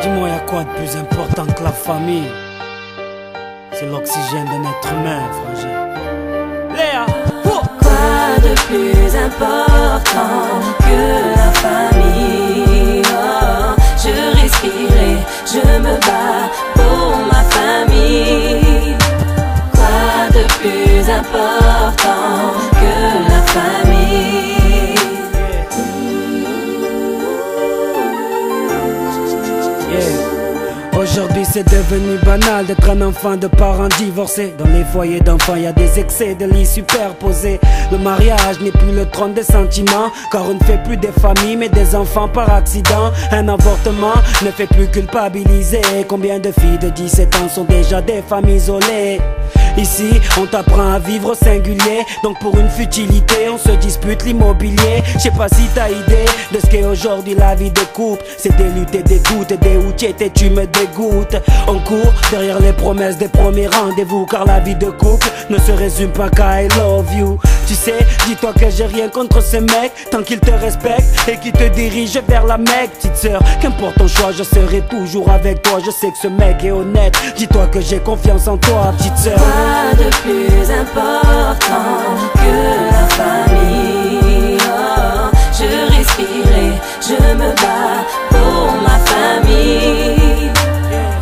Dis-moi, y'a quoi de plus important que la famille? C'est l'oxygène d'un être humain, frangin. Léa! Quoi de plus important que la famille? Oh, je respire et je me bats pour ma famille. Quoi de plus important que la famille? Aujourd'hui c'est devenu banal d'être un enfant de parents divorcés. Dans les foyers d'enfants y a des excès de lits superposés. Le mariage n'est plus le trône des sentiments, car on ne fait plus des familles mais des enfants par accident. Un avortement ne fait plus culpabiliser. Combien de filles de 17 ans sont déjà des femmes isolées? Ici on t'apprend à vivre au singulier, donc pour une futilité on se dispute l'immobilier. Je sais pas si t'as idée de ce qu'est aujourd'hui la vie de couple. C'est des luttes et des doutes, des houtiers et tu me dégoûtes. On court derrière les promesses des premiers rendez-vous, car la vie de couple ne se résume pas qu'à I love you. Tu sais, dis-toi que j'ai rien contre ce mec, tant qu'il te respecte et qu'il te dirige vers la Mecque. Petite sœur, qu'importe ton choix, je serai toujours avec toi. Je sais que ce mec est honnête, dis-toi que j'ai confiance en toi, petite sœur. Quoi de plus important que la famille? Oh, je respire et je me bats pour ma famille.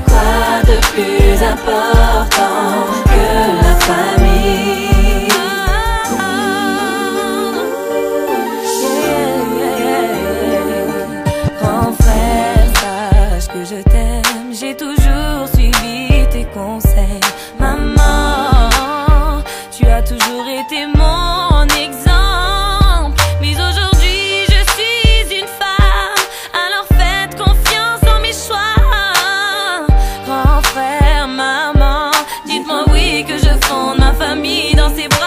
Quoi de plus important que la famille? Grand frère, sache que je t'aime, j'ai toujours suivi tes conseils. Maman, tu as toujours été mon exemple, mais aujourd'hui je suis une femme, alors faites confiance en mes choix. Grand frère, maman, dites-moi oui que je fonde ma famille dans ses bras.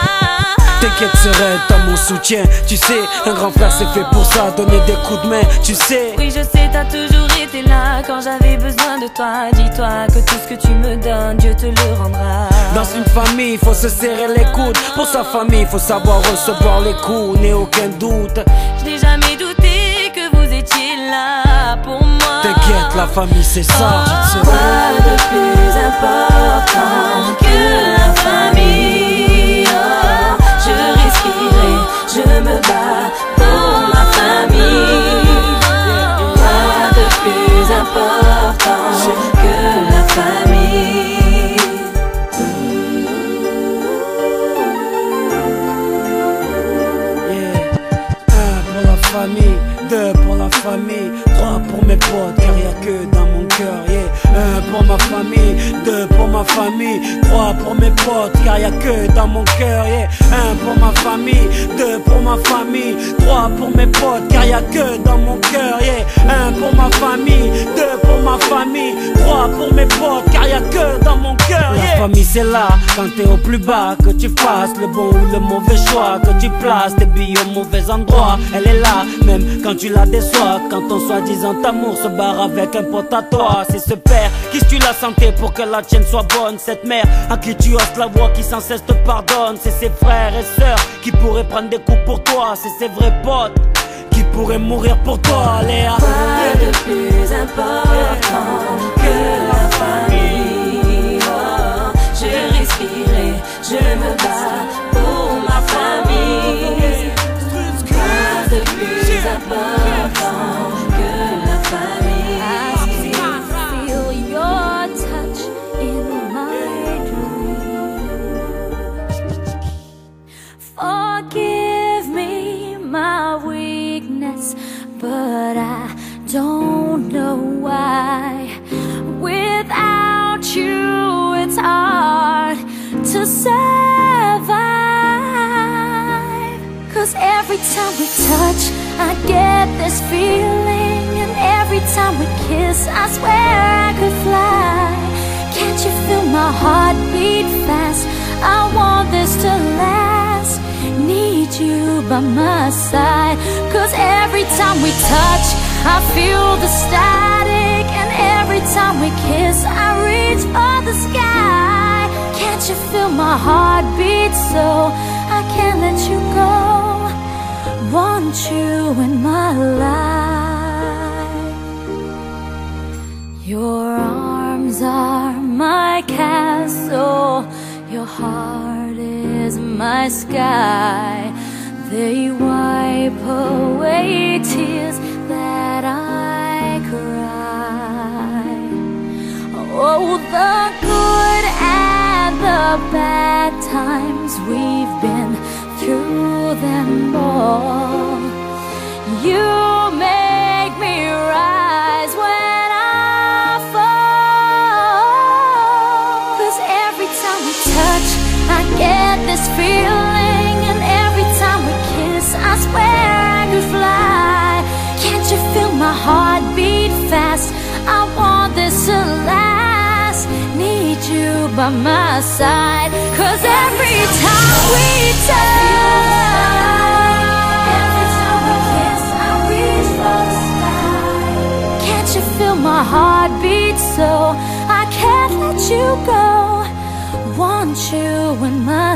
T'inquiète sereine, t'as mon soutien. Tu sais, un grand frère c'est fait pour ça, donner des coups de main, tu sais. Oui je sais, t'as toujours été là quand j'avais besoin de toi. Dis-toi que tout ce que tu me donnes, Dieu te le rendra. Dans une famille, faut se serrer les coudes. Pour sa famille, faut savoir recevoir les coups, n'ai aucun doute. Je n'ai jamais douté que vous étiez là pour moi. T'inquiète, la famille c'est ça. Quoi de plus important que la famille? Oh, je respire et je me bats pour ma famille. Quoi de plus important que la famille? Un pour la famille, deux pour la famille, trois pour mes potes, car y'a que dans mon cœur. Un pour ma famille, deux pour ma famille, trois pour mes potes, car y'a que dans mon cœur. Un pour ma famille, deux pour ma famille, trois pour mes potes, car y'a que dans mon cœur. Un pour ma famille, deux pour ma famille, trois pour mes potes, car y'a que dans mon cœur. La famille c'est là, quand t'es au plus bas, que tu fasses le bon ou le mauvais choix, que tu places tes billes au mauvais endroit. Elle est là, même quand tu la déçois, quand ton soi-disant amour se barre avec un pote à toi. C'est ce père qui se tue la santé pour que la tienne soit bonne. Cette mère à qui tu hausses la voix, qui sans cesse te pardonne. C'est ses frères et sœurs qui pourraient prendre des coups pour toi. C'est ses vrais potes qui pourraient mourir pour toi, Léa. Quoi de plus important que la famille? Oh, je respire et je me bats pour ma famille. Quoi de plus important que la famille? I still feel your touch in my dreams. Forgive me my weakness, but I don't know why. Without you, it's hard to survive. 'Cause every time we touch, I get this feeling, and every time we kiss, I swear I could fly. Can't you feel my heart beat fast? I want this to last. Need you by my side. 'Cause every time we touch, I feel the static, and every time we kiss, I reach for the sky. Can't you feel my heart beat so I can't let you go? Want you in my life. Your arms are my castle, your heart is my sky. They wipe away tears that I cry. Oh, the good and the bad times, we've been through them all. You make me rise when I fall. 'Cause every time we touch, I get this feeling, and every time we kiss, I swear I could fly. Can't you feel my heart beat fast? I want this to last. Need you by my side, 'cause every time we touch, every time we kiss, I reach for the sky. Can't you feel my heart beat so I can't let you go? Want you in my